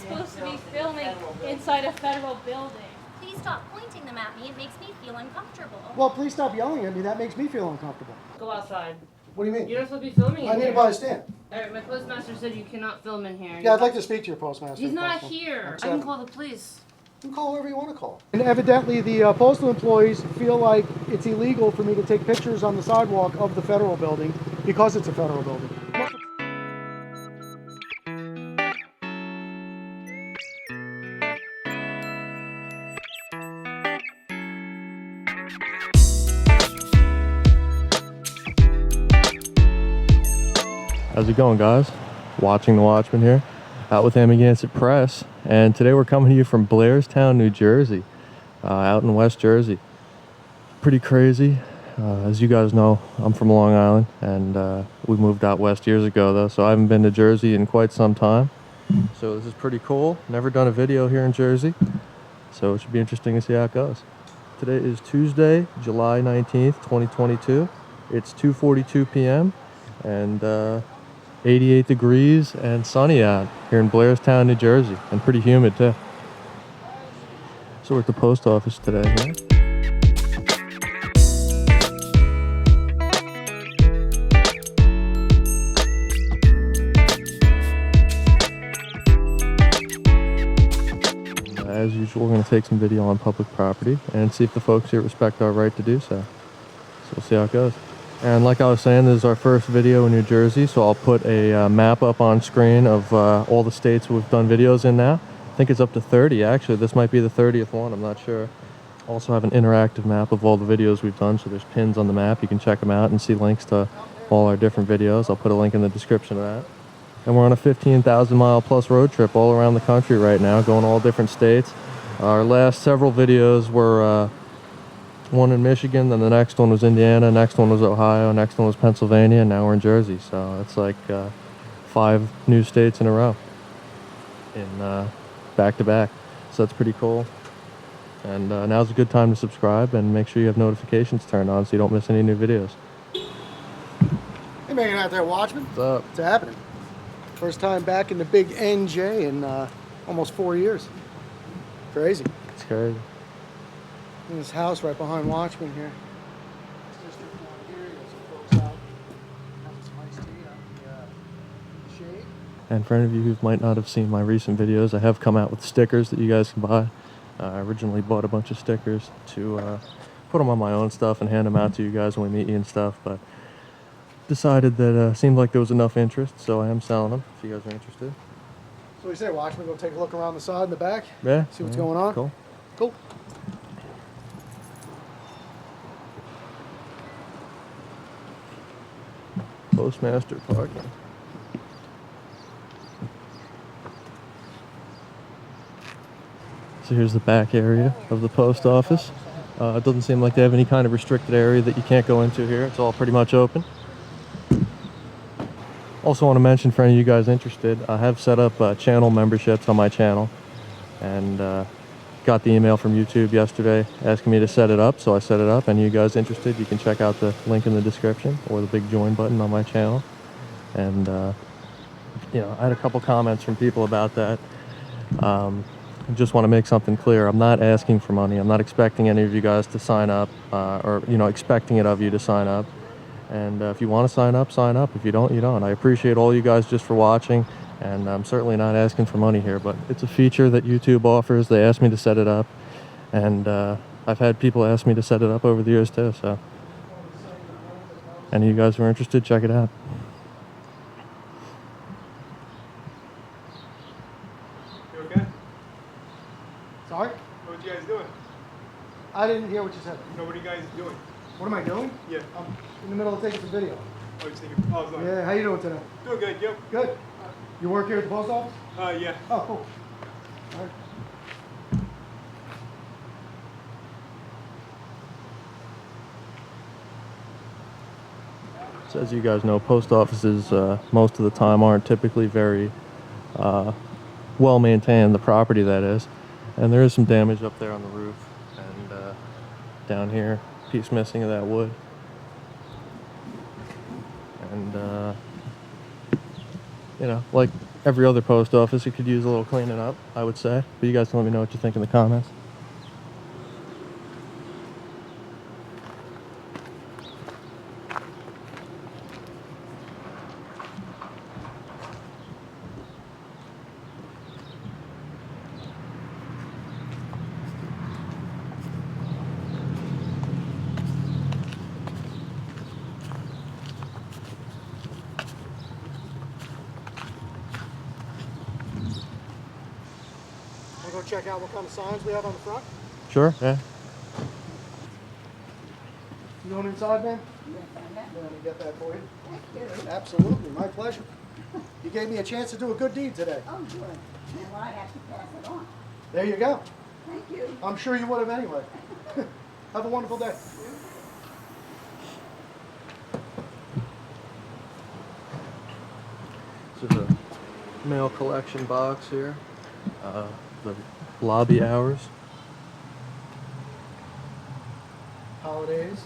supposed to be filming inside a federal building. Please stop pointing them at me. It makes me feel uncomfortable. Well, please stop yelling at me. That makes me feel uncomfortable. Go outside. What do you mean? You're not supposed to be filming in I need here. to buy a stand. Alright, my postmaster said you cannot film in here. Yeah, I'd like to speak to your postmaster. He's if not possible. here. I can call the police. You can call whoever you want to call. And evidently the postal employees feel like it's illegal for me to take pictures on the sidewalk of the federal building because it's a federal building. How's it going, guys? Watching the Watchmen here, out with Amagansett Press, and today we're coming to you from Blairstown, New Jersey, out in West Jersey. Pretty crazy. As you guys know, I'm from Long Island, and we moved out west years ago, though, so I haven't been to Jersey in quite some time. So this is pretty cool. Never done a video here in Jersey, so it should be interesting to see how it goes. Today is Tuesday, July 19th, 2022. It's 2:42 p.m. and 88 degrees and sunny out here in Blairstown, New Jersey, and pretty humid too. So we're at the post office today. Yeah? As usual, we're going to take some video on public property and see if the folks here respect our right to do so. So we'll see how it goes. And like I was saying, this is our first video in New Jersey, so I'll put a map up on screen of all the states we've done videos in now. I think it's up to 30, actually. This might be the 30th one, I'm not sure. Also have an interactive map of all the videos we've done, so there's pins on the map. You can check them out and see links to all our different videos. I'll put a link in the description of that. And we're on a 15,000 mile plus road trip all around the country right now, going all different states. Our last several videos were one in Michigan, then the next one was Indiana, next one was Ohio, next one was Pennsylvania, and now we're in Jersey. So it's like 5 new states in a row, in back to back. So that's pretty cool. And now's a good time to subscribe and make sure you have notifications turned on so you don't miss any new videos. Hey, man, out there, Watchmen. What's up? What's happening? First time back in the big NJ in almost 4 years. Crazy. It's crazy. In this house right behind Watchmen here. Just here, you got some folks out having some iced tea out in the shade. And for any of you who might not have seen my recent videos, I have come out with stickers that you guys can buy. I originally bought a bunch of stickers to put them on my own stuff and hand them out to you guys when we meet you and stuff, but decided that seemed like there was enough interest, so I am selling them if you guys are interested. So we say, Watchmen, go take a look around the side and the back? Yeah. See what's going on? Cool. Cool. Postmaster parking. So here's the back area of the post office. It doesn't seem like they have any kind of restricted area that you can't go into here. It's all pretty much open. Also want to mention for any of you guys interested, I have set up channel memberships on my channel, and got the email from YouTube yesterday asking me to set it up, so I set it up. Any of you guys interested, you can check out the link in the description or the big join button on my channel. And you know, I had a couple comments from people about that. I just want to make something clear. I'm not asking for money. I'm not expecting any of you guys to sign up, or you know, expecting it of you to sign up. And if you want to sign up, sign up. If you don't, you don't. I appreciate all you guys just for watching, and I'm certainly not asking for money here, but it's a feature that YouTube offers. They asked me to set it up, and I've had people ask me to set it up over the years too, so any of you guys who are interested, check it out. You okay? Sorry? What you guys doing? I didn't hear what you said. No, what are you guys doing? What am I doing? Yeah. I'm in the middle of taking some video. Oh, you're thinking, oh, it's not. Yeah, how you doing today? Doing good, yep. Good. You work here at the post office? Yeah. Oh, cool. All right. So as you guys know, post offices most of the time aren't typically very well maintained, the property that is. And there is some damage up there on the roof, and down here, piece missing of that wood. And you know, like every other post office, it could use a little cleaning up, I would say. But you guys can let me know what you think in the comments. Wanna go check out what kind of signs we have on the front? Sure, yeah. You going inside, man? Yes, I'm going to get that for you. Absolutely, my pleasure. You gave me a chance to do a good deed today. Oh, good. Now I have to pass it on. There you go. Thank you. I'm sure you would have anyway. Have a wonderful day. This is a mail collection box here. The lobby hours. Holidays.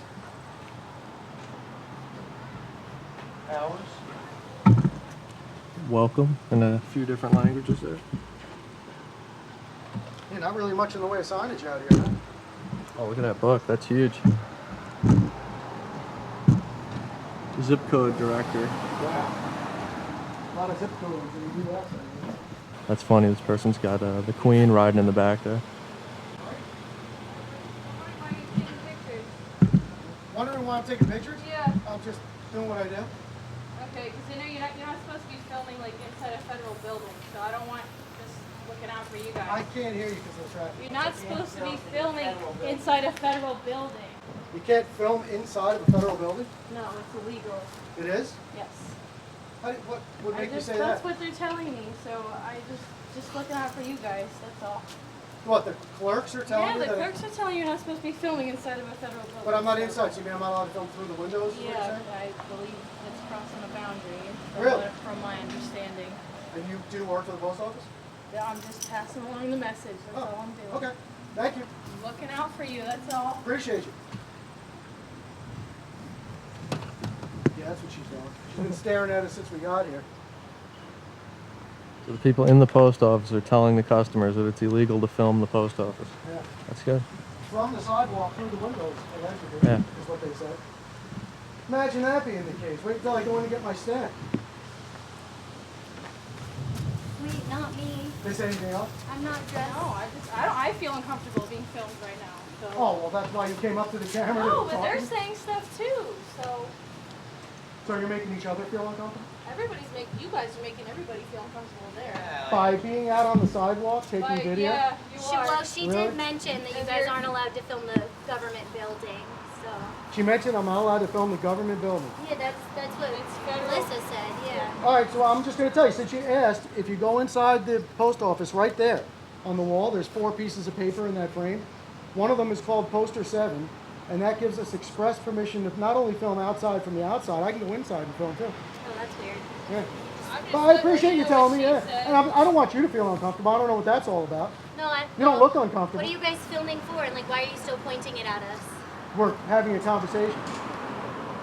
Hours. Welcome in a few different languages there. Yeah, not really much in the way of signage out here, huh? Oh, look at that book. That's huge. Zip code director. Wow. A lot of zip codes in the U.S. I guess. That's funny. This person's got the Queen riding in the back there. Wondering why I'm taking pictures? Yeah. I'm just doing what I do. Okay, because you know you're not supposed to be filming like inside a federal building, so I don't want just looking out for you I guys. can't hear you because of the traffic. You're not supposed to be filming inside a federal building. You can't film inside of a federal building? No, it's illegal. It is? Yes. What would make you say That's that? what they're telling me, so I just looking out for you guys, that's all. What, the clerks are telling Yeah, you the that? clerks are telling you you're not supposed to be filming inside of a federal building. But I'm not inside, so you mean I'm not allowed to film through the windows? Is what you're Yeah, saying? I believe it's crossing a boundary. Really? From my understanding. And you do work for the post office? Yeah, I'm just passing along the message, that's all I'm doing. Okay, thank you. I'm looking out for you, that's all. Appreciate you. Yeah, that's what she's doing. She's been staring at us since we got here. So the people in the post office are telling the customers that it's illegal to film the post office. Yeah. That's good. From the sidewalk through the windows, allegedly, Yeah. is what they said. Imagine that being the case. Wait until I go in and get my stamp. Wait, not me. They say anything else? I'm not dressed. No, I feel uncomfortable being filmed right now, so. Oh, well, that's why you came up to the camera. No, to but talk they're to me? saying stuff too, so So you're making each other feel uncomfortable? you guys are making everybody feel uncomfortable there. By being out on the sidewalk, taking But video? yeah, you are. Well, she Really? did mention that you And guys you're- aren't allowed to film the government building. So She mentioned I'm not allowed to film the government building. yeah, that's what It's federal. Melissa said. Yeah. All right, so I'm just going to tell you, since you asked, if you go inside the post office right there on the wall, there's 4 pieces of paper in that frame. One of them is called Poster 7, and that gives us express permission to not only film outside from the outside, I can go inside and film too. Oh, that's weird. Yeah. I'm just But I letting appreciate you know telling what me, she yeah. said. And I don't want you to feel uncomfortable. I don't know what that's all about. No, I. You don't well, look uncomfortable. What are you guys filming for? And like, why are you still pointing it at us? We're having a conversation.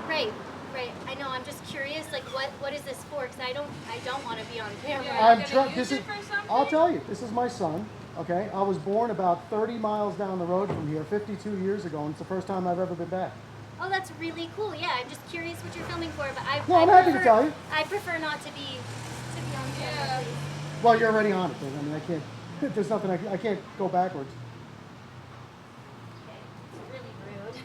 Right. Right. I know. I'm just curious. Like, what is this for? Because I don't want to be on camera. Yeah. I'm gonna trying. use This is. it for something? I'll tell you. This is my son. Okay. I was born about 30 miles down the road from here, 52 years ago, and it's the first time I've ever been back. Oh, that's really cool. Yeah, I'm just curious what you're filming for. But No, I'm happy to tell you. I prefer not to be on camera. Yeah. Please. Well, you're already on it, then. I mean, I can't. There's nothing. I can't go backwards. Okay. It's really rude.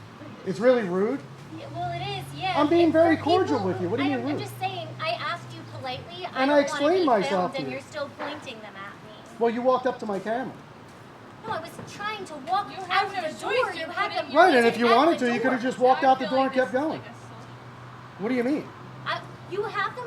It's really rude. Yeah, well, it is. Yeah. I'm being If very for cordial people with you. What do you who- mean I'm rude? just saying. I asked you politely. And I don't explained wanna be myself filmed, to and you. you're still pointing them at me. Well, you walked up to my camera. No, I was trying to walk You out have the no door. choice. You You're had putting them your- Right, and if pointed you at wanted the to, you could have door. just walked I out the feel door and like kept this is going. like a What do you mean? You have them.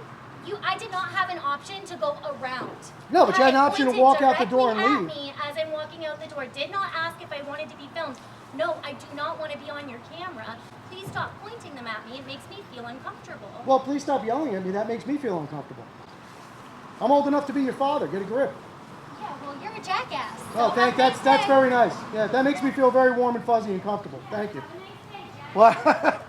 I did not have an option to go around. No, but you had an I option to pointed walk out the door and directly leave. at me as I'm walking out the door. Did not ask if I wanted to be filmed. No, I do not want to be on your camera. Please stop pointing them at me. It makes me feel uncomfortable. Well, please stop yelling at me. That makes me feel uncomfortable. I'm old enough to be your father. Get a grip. Yeah, well, you're a jackass. Oh, So that's very nice. Yeah, that makes me feel very warm and fuzzy and comfortable. Thank you. Have a nice day, Jack. Wow.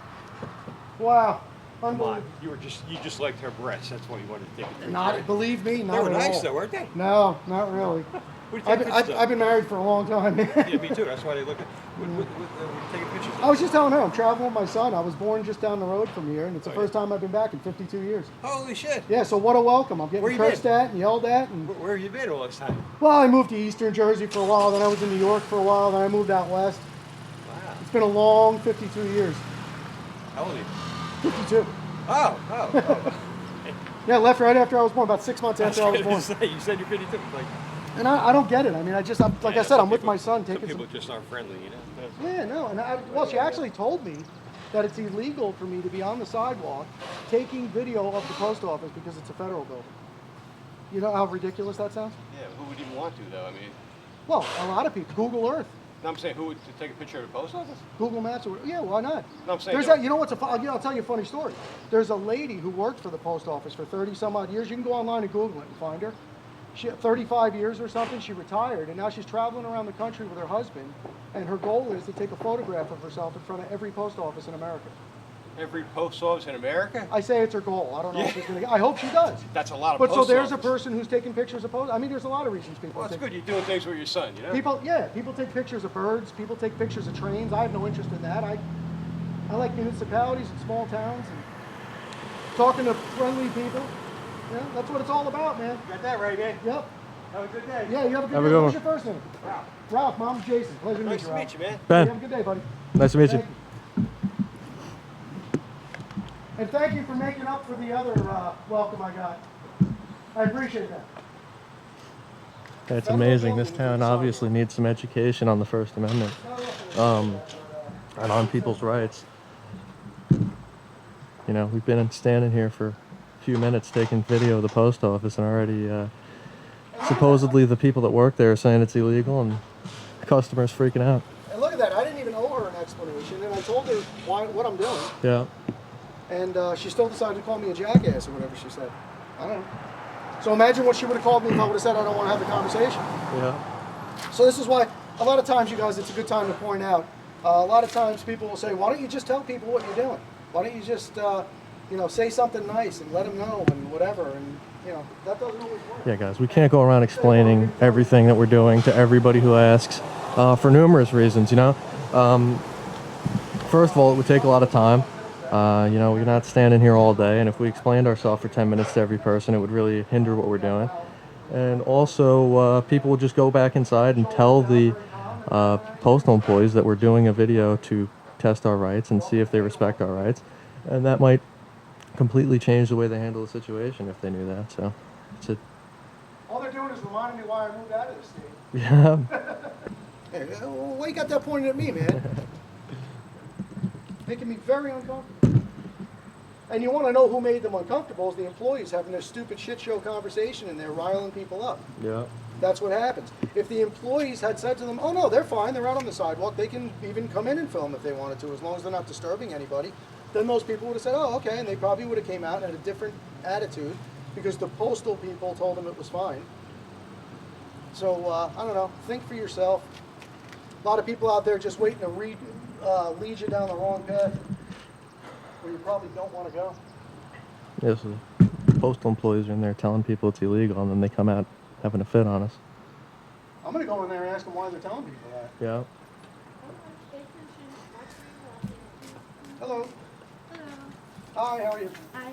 Wow. Come on, Unbelievable. you just liked her breasts. That's why you wanted to take a picture. Not, believe me, They not were at nice all. though, weren't they? No, not really. What are you taking pictures I've been married for a long time. Yeah, me too. That's why they look at. What taking pictures of? I was just telling her I'm traveling with my son. I was born just down the road from here, and it's the Oh, first yeah. time I've been back in 52 years. Holy shit! Yeah, so what a welcome. I'm Where getting you cursed been? at and yelled at. And Where have you been all this time? well, I moved to Eastern Jersey for a while, then I was in New York for a while, then I moved out west. Wow. It's been a long 52 years. How old are you? 52. Oh. Yeah, I left right after I was born, about 6 months after I was born. You said you're 52. Like, And I don't get it. I mean, like I said, some I'm with people- my son Some taking people just aren't friendly, you know. Yeah, no, and well, she actually told me that it's illegal for me to be on the sidewalk taking video of the post office because it's a federal building. You know how ridiculous that sounds? Yeah, who would even want to though? I mean, Well, a lot of people. Google Earth, no, I'm saying who would to take a picture of the post office? Google Maps. Yeah, why not? No, I'm saying. There's that. You know what's I'll tell you a funny story. There's a lady who worked for the post office for 30 some odd years. You can go online and Google it and find her. She had 35 years or something. She retired, and now she's traveling around the country with her husband. And her goal is to take a photograph of herself in front of every post office in America. Every post office in America? I say it's her goal. I don't know if Yeah. she's gonna. I hope she does. That's a lot of But so post there's a offices. person who's taking pictures of post. I mean, there's a lot of reasons people. Well, that's take, good. You're doing things with your son, you know? People take pictures of birds. People take pictures of trains. I have no interest in that. I like municipalities and small towns and talking to friendly people. Yeah, that's what it's all about, man. Got that right, man. Yep. Have a good day. Yeah, you have a good Have a day. good What's one. your first name? Ralph. Ralph. Mom's Jason. Pleasure to meet Nice you, to Ralph. meet you, man. You Ben, have a good day, buddy. nice to meet you. Thank you. And thank you for making up for the other welcome I got. I appreciate that. It's amazing. This town obviously needs some education on the First Amendment and on people's rights. You know, we've been standing here for a few minutes taking video of the post office, and already supposedly the people that work there are saying it's illegal, and the customers freaking out. And look at that. I didn't even owe her an explanation, and I told her what I'm doing. Yeah. And she still decided to call me a jackass or whatever she said. I don't know. So imagine what she would have called me if I would have said I don't want to have the conversation. Yeah. So this is why a lot of times, you guys, it's a good time to point out. A lot of times people will say, why don't you just tell people what you're doing? Why don't you just, say something nice and let them know and whatever. And, that doesn't always work. Yeah, guys, we can't go around explaining everything that we're doing to everybody who asks for numerous reasons, you know. First of all, it would take a lot of time. We're not standing here all day, and if we explained ourselves for 10 minutes to every person, it would really hinder what we're doing. And also, people would just go back inside and tell the postal employees that we're doing a video to test our rights and see if they respect our rights. And that might completely change the way they handle the situation if they knew that. So, All they're doing is reminding me why I moved out of the state. yeah. Hey, why you got that pointed at me, man? Making me very uncomfortable. And you want to know who made them uncomfortable is the employees having their stupid shit show conversation and they're riling people up. Yeah. That's what happens. If the employees had said to them, oh no, they're fine, they're out on the sidewalk, they can even come in and film if they wanted to, as long as they're not disturbing anybody, then those people would have said, oh, okay, and they probably would have came out and had a different attitude because the postal people told them it was fine. So, I don't know, think for yourself. A lot of people out there just waiting to lead you down the wrong path where you probably don't want to go. Yeah, so postal employees are in there telling people it's illegal, and then they come out having a fit on us. I'm going to go in there and ask them why they're telling people that. Yeah. Hello. Hello. Hi, how are you? Hi.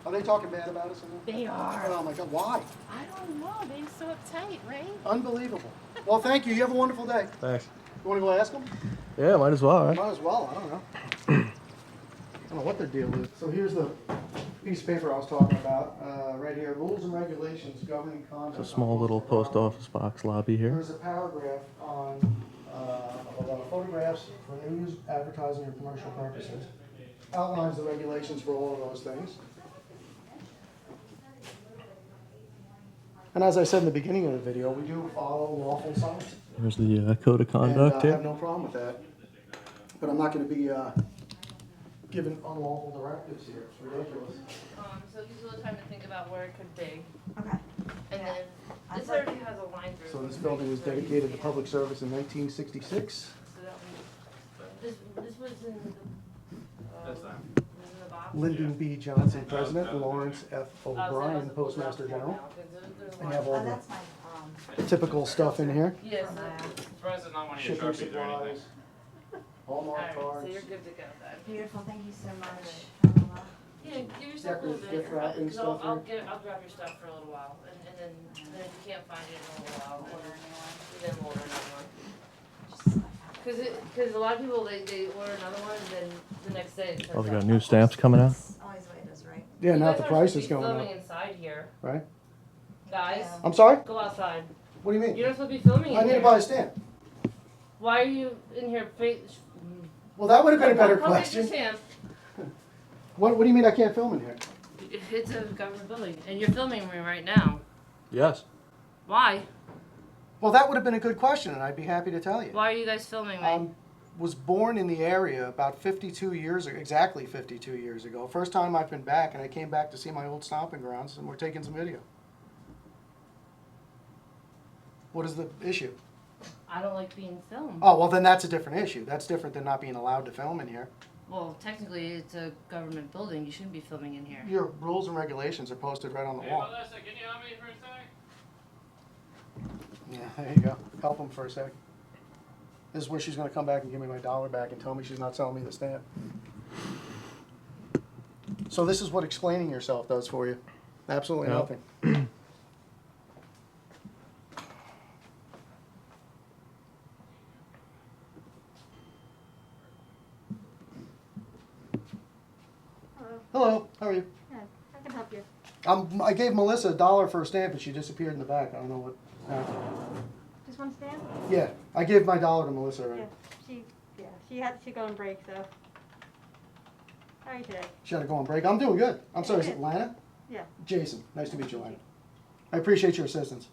Are they talking bad about us in there? They are. Oh my God, why? I don't know. They're so uptight, right? Unbelievable. Well, thank you. You have a wonderful day. Thanks. You want to go ask them? Yeah, might as well, right? Might as well. I don't know. I don't know what their deal is. So here's the piece of paper I was talking about. Right here, rules and regulations governing conduct. It's a small little post office box lobby here. There's a paragraph on photographs for news, advertising, or commercial purposes. Outlines the regulations for all of those things. And as I said in the beginning of the video, we do follow lawful signs. There's the code of conduct And I have here. no problem with that. But I'm not going to be giving unlawful directives here. It's ridiculous. So this is the time to think about where it could be. Okay. And then this thought- already has a line through. So this building was dedicated to public service in 1966. So that one, this was in the, That's that. was in the box. Lyndon B. Johnson, President, Lawrence F. O'Brien, Postmaster General. I have all Oh, the that's my, typical stuff in here. Yes. Surprised there's not one of your Shipping Sharpies or anything. supplies, Hallmark Alright, cards. so you're good to go then. beautiful, thank you so much. Yeah, give yourself a little Decorative bit, gift wrapping because stuff I'll here. grab your stuff for a little while, and then if you can't find it in a little while, then we'll order another one. Cause a lot of people, they order another one, and then the next day it turns Oh, they got out- new stamps coming out? Always the way it is, right? Yeah, You now guys the aren't price supposed is to be going filming up, inside here, right? guys. Yeah. I'm sorry? Go outside. What do you mean? You're not supposed to be filming in I need here. to buy a stamp. Why are you in here? Well, that would have been a better Come get your question. stamp. What do you mean I can't film in here? It's a government building, and you're filming me right now. Yes. Why? Well, that would have been a good question, and I'd be happy to tell you. Why are you guys filming me? I was born in the area about 52 years ago, exactly 52 years ago. First time I've been back, and I came back to see my old stomping grounds, and we're taking some video. What is the issue? I don't like being filmed. Oh, well, then that's a different issue. That's different than not being allowed to film in here. Well, technically, it's a government building. You shouldn't be filming in here. Your rules and regulations are posted right on the wall. Melissa, can you help me for a sec? Yeah, there you go. Help them for a sec. This is where she's going to come back and give me my dollar back and tell me she's not selling me the stamp. So this is what explaining yourself does for you. Absolutely Yeah. nothing. Hello, how are you? Yeah, I can help you. I gave Melissa $1 for a stamp and she disappeared in the back. I don't know what happened. Just one stamp? Yeah, I gave my $1 to Melissa already. Yeah, she had to go on break, so. How are you today? She had to go on break. I'm doing good. I'm sorry, is it Good. Lana? Yeah. Jason, nice to meet you, Lana. I appreciate your assistance.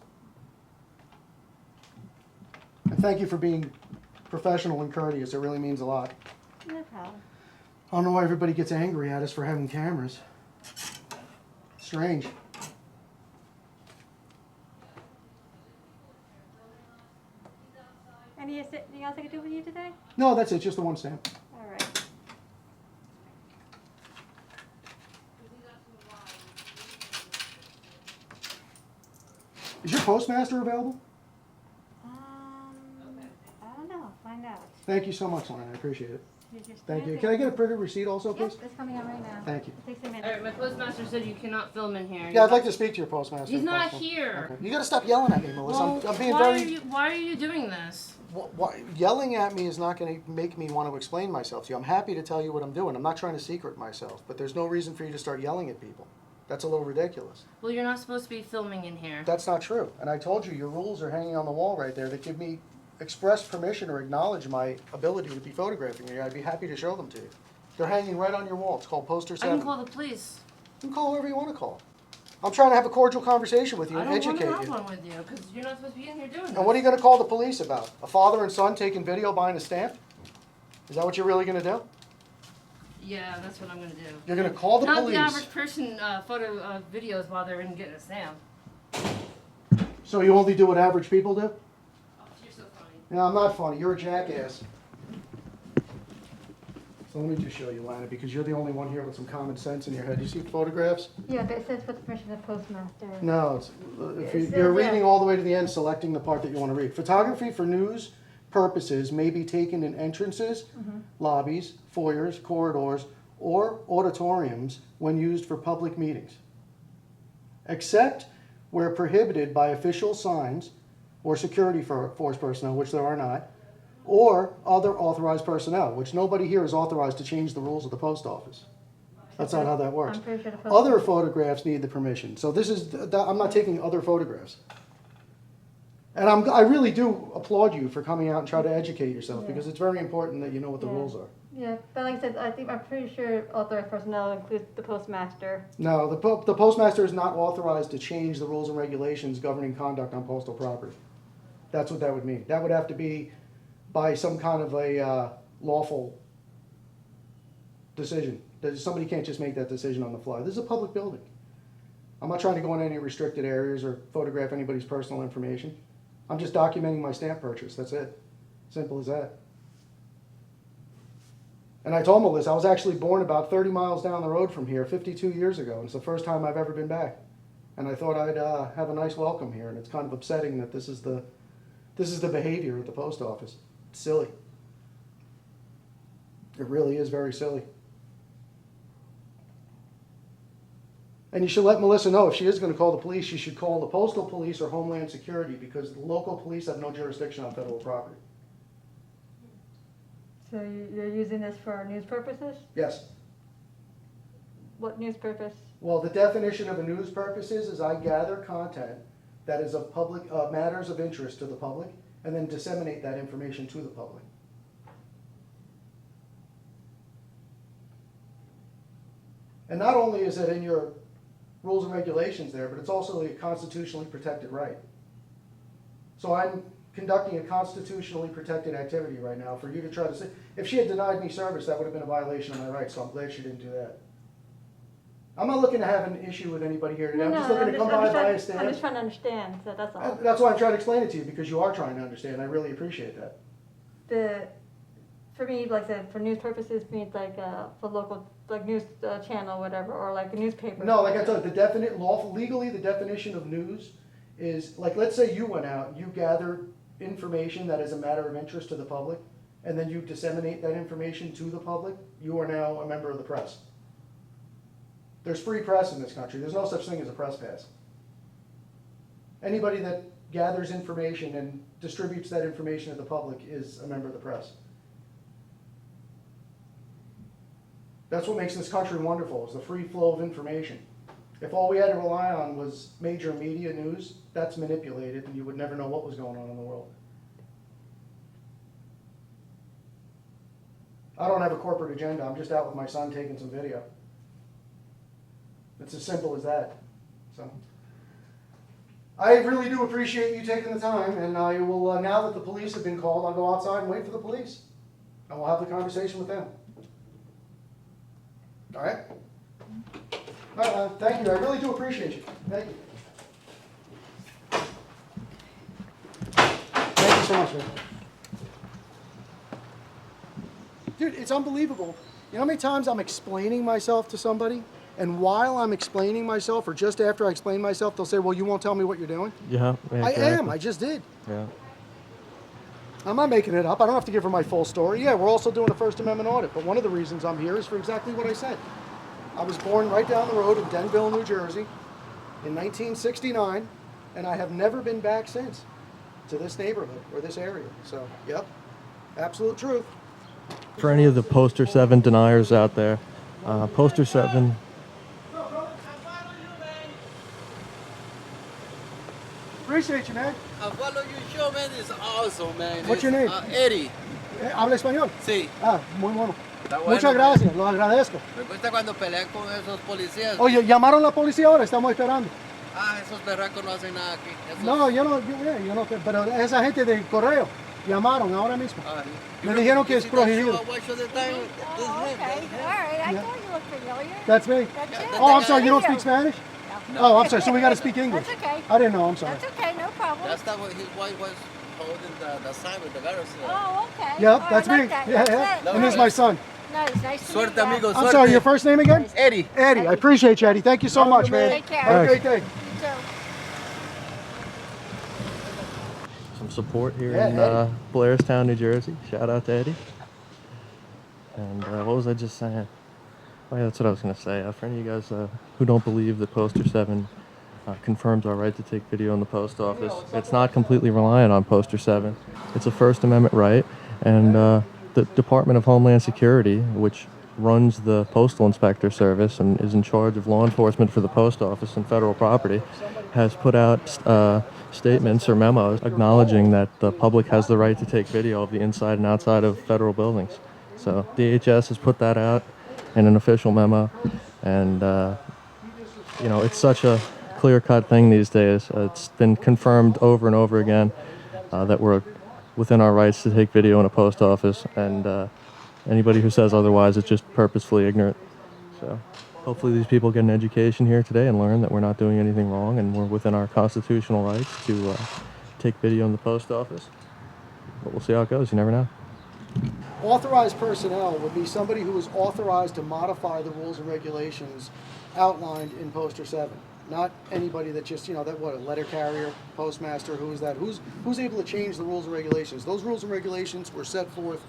And thank you for being professional and courteous. It really means a lot. No problem. I don't know why everybody gets angry at us for having cameras. Strange. Anything else I can do with you today? No, that's it. Just the one stamp. All right. Is your postmaster available? I don't know. Find out. Than't you so much, Lana. I appreciate it. Here's your Thank you. stamp. Can I get a printed receipt also, Yep, please? it's coming out right now. Thank you. It takes a minute. Alright, my postmaster said you cannot film in here. Yeah, I'd like to speak to your postmaster. He's if not possible. here. Okay. You gotta stop yelling at me, Melissa. Well, I'm being why very... are you doing this? Yelling at me is not going to make me want to explain myself to you. I'm happy to tell you what I'm doing. I'm not trying to secret myself, but there's no reason for you to start yelling at people. That's a little ridiculous. Well, you're not supposed to be filming in here. That's not true. And I told you, your rules are hanging on the wall right there that give me express permission or acknowledge my ability to be photographing you. I'd be happy to show them to you. They're hanging right on your wall. It's called Poster I 7. can call the police. You can call whoever you want to call. I'm trying to have a cordial conversation with you I and don't want educate to have you. one with you because you're not supposed to be in here doing this. And what are you going to call the police about? A father and son taking video buying a stamp? Is that what you're really going to do? Yeah, that's what I'm gonna do. You're going to call the Not police. the average person photo videos while they're in getting a stamp. So you only do what average people do? Oh, you're so funny. No, I'm not funny. You're a jackass. So let me just show you, Lana, because you're the only one here with some common sense in your head. You see photographs? Yeah, but it says with the permission of the postmaster. No, it's, if It you're says, reading yeah. all the way to the end, selecting the part that you want to read. Photography for news purposes may be taken in entrances, lobbies, foyers, corridors, or auditoriums when used for public meetings, except where prohibited by official signs or security force personnel, which there are not, or other authorized personnel, which nobody here is authorized to change the rules of the post office. That's not how that works. I'm pretty sure the post. Other photographs need the permission. So this is, I'm not taking other photographs. And I really do applaud you for coming out and try to educate yourself, because it's very important that you know what the Yeah. rules are. Yeah, but like I said, I'm pretty sure authorized personnel includes the postmaster. No, the postmaster is not authorized to change the rules and regulations governing conduct on postal property. That's what that would mean. That would have to be by some kind of a lawful decision. Somebody can't just make that decision on the fly. This is a public building. I'm not trying to go in any restricted areas or photograph anybody's personal information. I'm just documenting my stamp purchase. That's it. Simple as that. And I told Melissa, I was actually born about 30 miles down the road from here 52 years ago. And it's the first time I've ever been back. And I thought I'd have a nice welcome here. And it's kind of upsetting that this is the behavior at the post office. It's silly. It really is very silly. And you should let Melissa know if she is going to call the police, she should call the postal police or Homeland Security, because the local police have no jurisdiction on federal property. So you're using this for news purposes? Yes. What news purpose? Well, the definition of a news purpose is I gather content that is of public matters of interest to the public, and then disseminate that information to the public. And not only is it in your rules and regulations there, but it's also a constitutionally protected right. So I'm conducting a constitutionally protected activity right now for you to try to say, if she had denied me service, that would have been a violation of my rights, so I'm glad she didn't do that. I'm not looking to have an issue with anybody here today. I'm just looking to come by a stand. I'm just trying to understand, so that's all. That's why I'm trying to explain it to you, because you are trying to understand. I really appreciate that. For me, like I said, for news purposes means like for local, like news channel, whatever, or like a newspaper. No, like I told you, legally the definition of news is, like, let's say you went out and you gathered information that is a matter of interest to the public, and then you disseminate that information to the public, you are now a member of the press. There's free press in this country. There's no such thing as a press pass. Anybody that gathers information and distributes that information to the public is a member of the press. That's what makes this country wonderful, is the free flow of information. If all we had to rely on was major media news, that's manipulated and you would never know what was going on in the world. I don't have a corporate agenda. I'm just out with my son taking some video. It's as simple as that. So, I really do appreciate you taking the time, and I will, now that the police have been called, I'll go outside and wait for the police. And we'll have the conversation with them. All right? All right, thank you. I really do appreciate you. Thank you. Thank you so much, man. Dude, it's unbelievable. You know how many times I'm explaining myself to somebody, and while I'm explaining myself, or just after I explain myself, they'll say, well, you won't tell me what you're doing? Yeah, I am. I just did. Yeah. I'm not making it up. I don't have to give her my full story. Yeah, we're also doing a First Amendment audit, but one of the reasons I'm here is for exactly what I said. I was born right down the road in Denville, New Jersey in 1969, and I have never been back since to this neighborhood or this area. So, yep, absolute truth. For any of the Poster 7 deniers out there, Poster 7... Appreciate you, man. I follow your show, man. It's awesome, man. What's your name? Eddie. ¿Habla español? Sí. Ah, muy bueno. Está bueno. Muchas gracias, lo agradezco. Me gusta cuando pelean con esos policías. Oye, llamaron a la policía ahora, estamos esperando. Esos berracos no hacen nada aquí. Esos... No, yo no, pero esa gente del correo llamaron ahora mismo. Me dijeron que es prohibido. Oh, okay. All right. I thought you looked familiar. That's me. That's it. Oh, I'm sorry, you don't speak Spanish? No. Oh, I'm sorry, so we got to speak English. That's okay. I didn't know, I'm sorry. That's okay, no problem. That's not what his wife was holding the sign with the letters. Oh, okay. Yep, Oh, that's I me. like that. Yeah, That's yeah. it. And this is my son. Nice to meet Suerte, you. amigo. I'm sorry, your first name again? Eddie. Eddie. I appreciate you, Eddie. Thank you so much, man. Take care. Have a great day. You too. Some support here Yeah, in Eddie. Blairstown, New Jersey. Shout out to Eddie. And what was I just saying? Oh yeah, that's what I was going to say. For any of you guys who don't believe that Poster 7 confirms our right to take video in the post office, it's not completely reliant on Poster 7. It's a First Amendment right, and the Department of Homeland Security, which runs the Postal Inspector Service and is in charge of law enforcement for the post office and federal property, has put out statements or memos acknowledging that the public has the right to take video of the inside and outside of federal buildings. So DHS has put that out in an official memo, and you know, it's such a clear-cut thing these days. It's been confirmed over and over again that we're within our rights to take video in a post office, and anybody who says otherwise is just purposefully ignorant. So hopefully these people get an education here today and learn that we're not doing anything wrong and we're within our constitutional rights to take video in the post office. But we'll see how it goes. You never know. Authorized personnel would be somebody who is authorized to modify the rules and regulations outlined in Poster 7. Not anybody that just, a letter carrier, postmaster, who is that? Who's able to change the rules and regulations? Those rules and regulations were set forth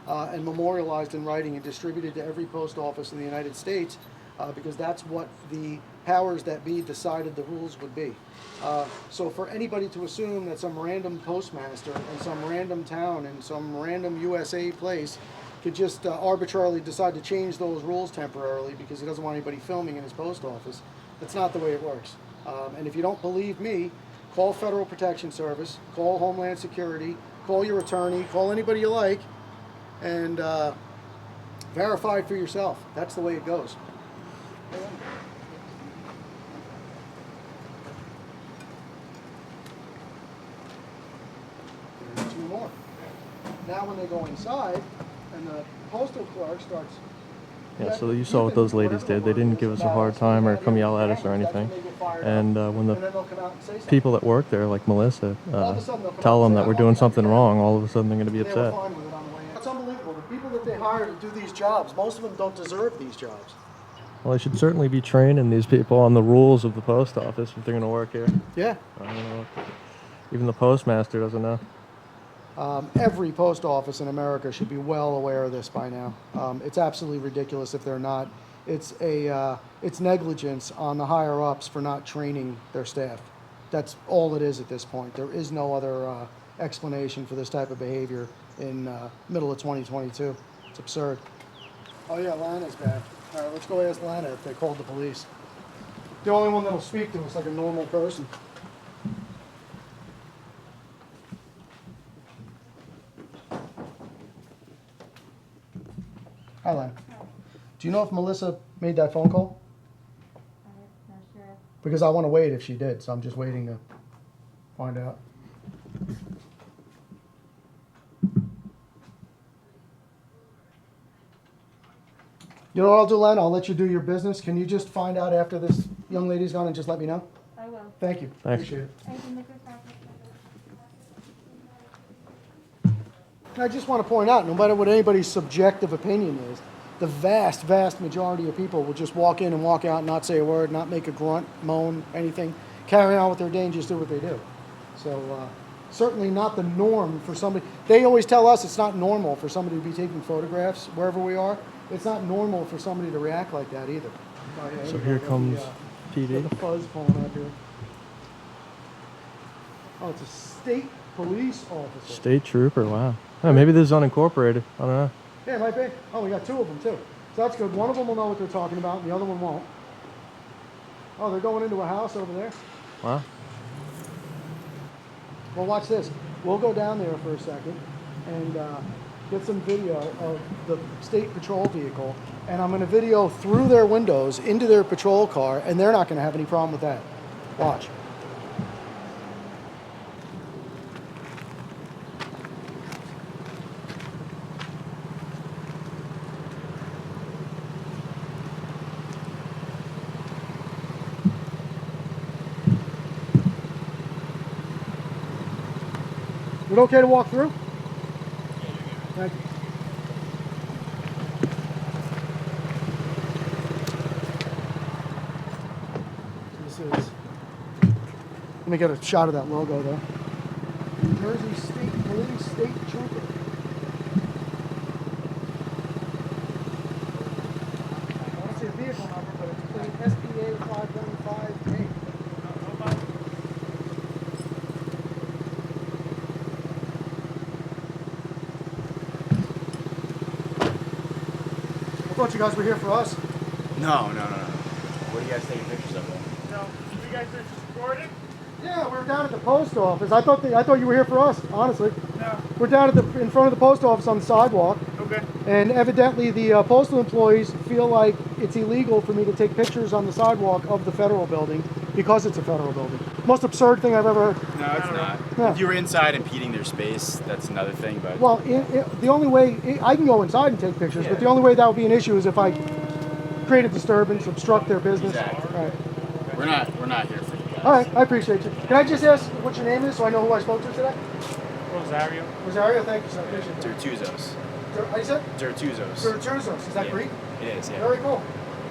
and memorialized in writing and distributed to every post office in the United States because that's what the powers that be decided the rules would be. So for anybody to assume that some random postmaster in some random town in some random USA place could just arbitrarily decide to change those rules temporarily because he doesn't want anybody filming in his post office, that's not the way it works. And if you don't believe me, call Federal Protection Service, call Homeland Security, call your attorney, call anybody you like, and verify it for yourself. That's the way it goes. And 2 more. Now when they go inside and the postal clerk starts... Yeah, so you saw what those ladies did. They didn't give us a hard time or come yell at us or anything. And when the people that work there, like Melissa, tell them that we're doing something wrong, all of a sudden they're going to be upset. It's unbelievable. The people that they hire to do these jobs, most of them don't deserve these jobs. Well, they should certainly be training these people on the rules of the post office if they're going to work here. Yeah. I don't know. Even the postmaster doesn't know. Every post office in America should be well aware of this by now. It's absolutely ridiculous if they're not. It's negligence on the higher ups for not training their staff. That's all it is at this point. There is no other explanation for this type of behavior in middle of 2022. It's absurd. Oh yeah, Lana's back. All right, let's go ask Lana if they called the police. The only one that'll speak to us like a normal person. Hi, Lana. Do you know if Melissa made that phone call? I'm not sure. Because I want to wait if she did, so I'm just waiting to find out. You know what I'll do, Len? I'll let you do your business. Can you just find out after this young lady's gone and just let me know? I will. Thank you. Thanks. Appreciate it. I can make a copy. I just want to point out, no matter what anybody's subjective opinion is, the vast, vast majority of people will just walk in and walk out, not say a word, not make a grunt, moan, anything, carry on with their day and just do what they do. So certainly not the norm for somebody. They always tell us it's not normal for somebody to be taking photographs wherever we are. It's not normal for somebody to react like that either. Oh, yeah, So here comes PD. The fuzz pulling up here. Oh, it's a state police officer. State trooper, wow. Oh, maybe this is unincorporated. I don't know. Yeah, it might be. Oh, we got 2 of them too. So that's good. One of them will know what they're talking about, and the other one won't. Oh, they're going into a house over there. Wow. Well, watch this. We'll go down there for a second and get some video of the state patrol vehicle, and I'm going to video through their windows into their patrol car, and they're not going to have any problem with that. Watch. Is it okay to walk through? Thank you. This is, let me get a shot of that logo though. New Jersey State Police State Trooper. I don't see a vehicle number, but it's plate SPA 515A. I thought you guys were here for us. No. What are you guys taking pictures of then? No, you guys are just recording? Yeah, we were down at the post office. I thought you were here for us, honestly. No. We're down in front of the post office on the sidewalk. Okay. And evidently the postal employees feel like it's illegal for me to take pictures on the sidewalk of the federal building because it's a federal building. Most absurd thing I've ever heard. No, it's not. Yeah. If you were inside impeding their space, that's another thing, but... Well, the only way, I can go inside and take pictures, but the only way that would be an issue is if I create a disturbance, obstruct their business. Exactly. All right. We're not here for you guys. All right, I appreciate you. Can I just ask what your name is so I know who I spoke to today? Rosario. Rosario, thank you, sir. I appreciate it. Tuzos. I said? Dertuzos. Dertuzos. Is that Yeah. Greek? It is, yeah. Very cool.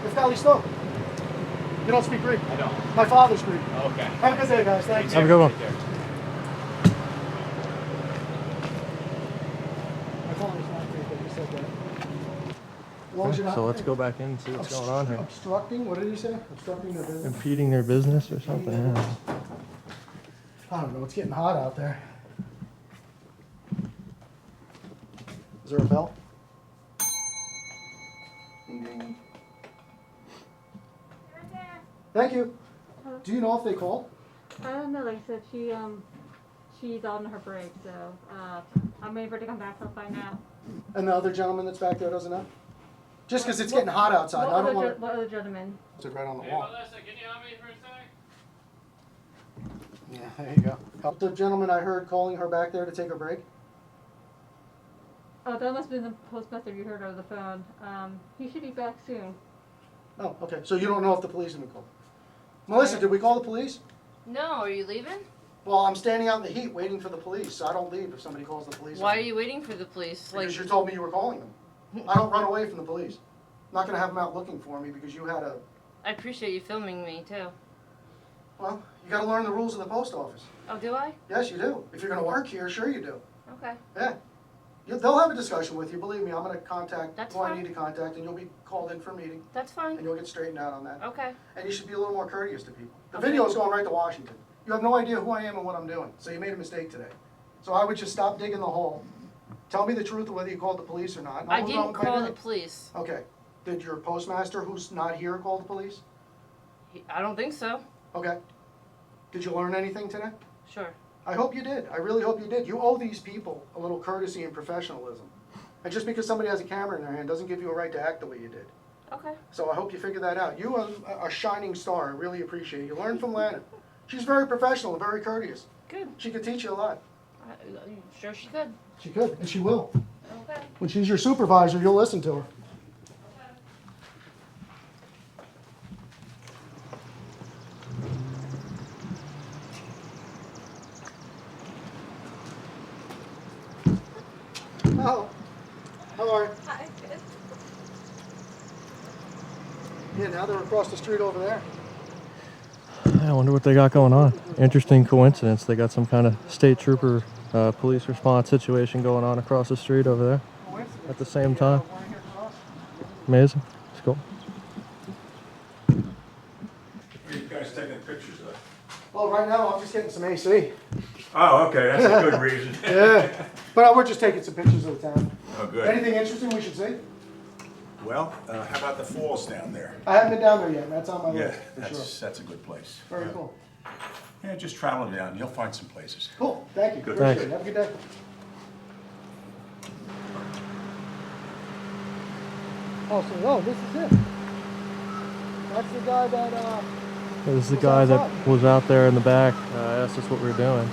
Ifkalisto. You don't speak Greek? I don't. My father's Greek. Okay. Have a good day, guys. Thanks. Have a good one. Take care. My father's not Greek, but you said that. As long as you're not So let's go back in and see what's going on here. obstructing, what did you say? Obstructing their business? Impeding their business or something. Yeah. I don't know, it's getting hot out there. Is there a bell? Ding ding. Thank you. Do you know if they called? I don't know, like I said, she's on her break, so, I'm waiting for her to come back, so I'll find out. And the other gentleman that's back there doesn't know? Just because it's getting hot outside, I don't want What other gentleman? to... It's right on the wall. Melissa, can you help me for a sec? Yeah, there you go. The gentleman I heard calling her back there to take a break? Oh, that must have been the postmaster you heard over the phone. He should be back soon. Oh, okay, so you don't know if the police have been called? Melissa, did we call the police? No, are you leaving? Well, I'm standing out in the heat waiting for the police, so I don't leave if somebody calls the police. Why are you waiting for the police? Because you told me you were calling them. I don't run away from the police. I'm not going to have them out looking for me because you had a... I appreciate you filming me too. Well, you got to learn the rules of the post office. Oh, do I? Yes, you do. If you're going to work here, sure you do. Okay. Yeah. They'll have a discussion with you. Believe me, I'm going to contact That's who I fine. need to contact, and you'll be called in for a meeting, That's and fine. you'll get straightened out on that. Okay. And you should be a little more courteous to people. The Okay. video is going right to Washington. You have no idea who I am and what I'm doing, so you made a mistake today. So I would just stop digging the hole. Tell me the truth of whether you called the police or not. and I'll I move on didn't with my call day. the police. Okay. Did your postmaster, who's not here, call the police? I don't think so. Okay. Did you learn anything today? Sure. I hope you did. I really hope you did. You owe these people a little courtesy and professionalism. And just because somebody has a camera in their hand doesn't give you a right to act the way you did. Okay. So I hope you figure that out. You are a shining star. I really appreciate it. You learned from Lana. She's very professional and very courteous. Good. She could teach you a lot. Sure she could. She could, and she will. Okay. When she's your supervisor, you'll listen to her. Oh, how are you? Hi, good. Yeah, now they're across the street over there. I wonder what they got going on. Interesting coincidence. They got some kind of state trooper police response situation going on across the street over there at the same time. Amazing. It's cool. What are you guys taking pictures of? Well, right now I'm just getting some AC. Oh, okay, that's a good reason. Yeah, but we're just taking some pictures of the town. Oh, good. Anything interesting we should see? Well, how about the falls down there? I haven't been down there yet. That's on my Yeah, list for sure. that's a good place. Very cool. Yeah, just travel down, you'll find some places. Cool. Thank you. Good. Appreciate Thanks. it. Have a good day. Oh, this is it. That's the guy that. This is the Was guy that outside. was out there in the back, asked us what we were doing.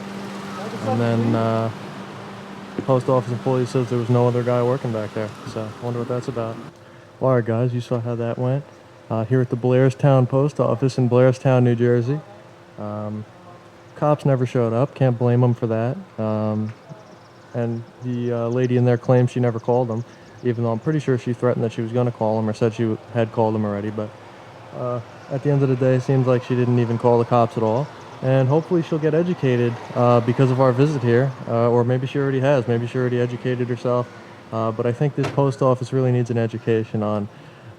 And then the post office employee says there was no other guy working back there. So I wonder what that's about. All right, guys, you saw how that went. Here at the Blairstown post office in Blairstown, New Jersey. Cops never showed up. Can't blame them for that. And the lady in there claims she never called them, even though I'm pretty sure she threatened that she was going to call them or said she had called them already. But at the end of the day, it seems like she didn't even call the cops at all. And hopefully she'll get educated because of our visit here. Or maybe she already has. Maybe she already educated herself. But I think this post office really needs an education on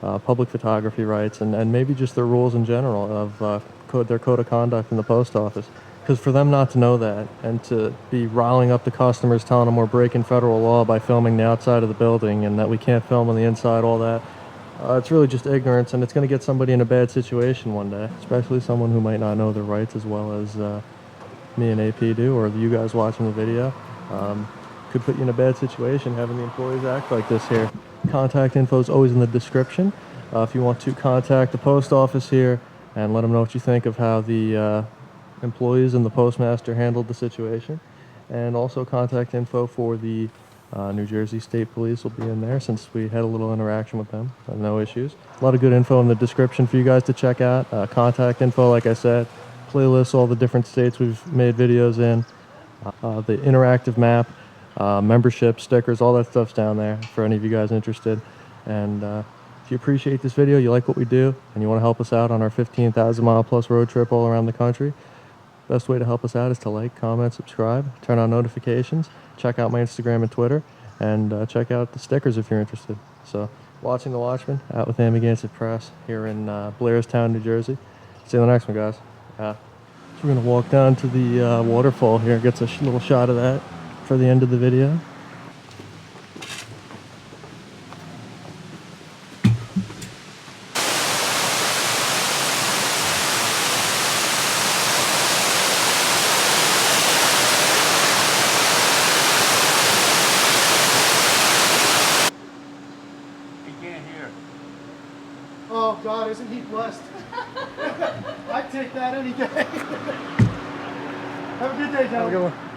public photography rights and maybe just the rules in general of their code of conduct in the post office. Because for them not to know that and to be riling up the customers, telling them we're breaking federal law by filming the outside of the building and that we can't film on the inside, all that, it's really just ignorance, and it's going to get somebody in a bad situation one day, especially someone who might not know their rights as well as me and AP do, or you guys watching the video. Could put you in a bad situation having the employees act like this here. Contact info is always in the description. If you want to contact the post office here and let them know what you think of how the employees and the postmaster handled the situation. And also contact info for the New Jersey State Police will be in there since we had a little interaction with them. No issues. A lot of good info in the description for you guys to check out. Contact info, like I said, playlists, all the different states we've made videos in, the interactive map. membership, stickers, all that stuff's down there for any of you guys interested. And if you appreciate this video, you like what we do, and you want to help us out on our 15,000 mile plus road trip all around the country, best way to help us out is to like, comment, subscribe, turn on notifications, check out my Instagram and Twitter, and check out the stickers if you're interested. So, watching the Watchmen, out with Amagansett Press here in Blairstown, New Jersey. See you in the next one, guys. So we're going to walk down to the waterfall here, get a little shot of that for the end of the video. Oh God, isn't he blessed? I'd take that any day. Have a good day, gentlemen. Have a good one.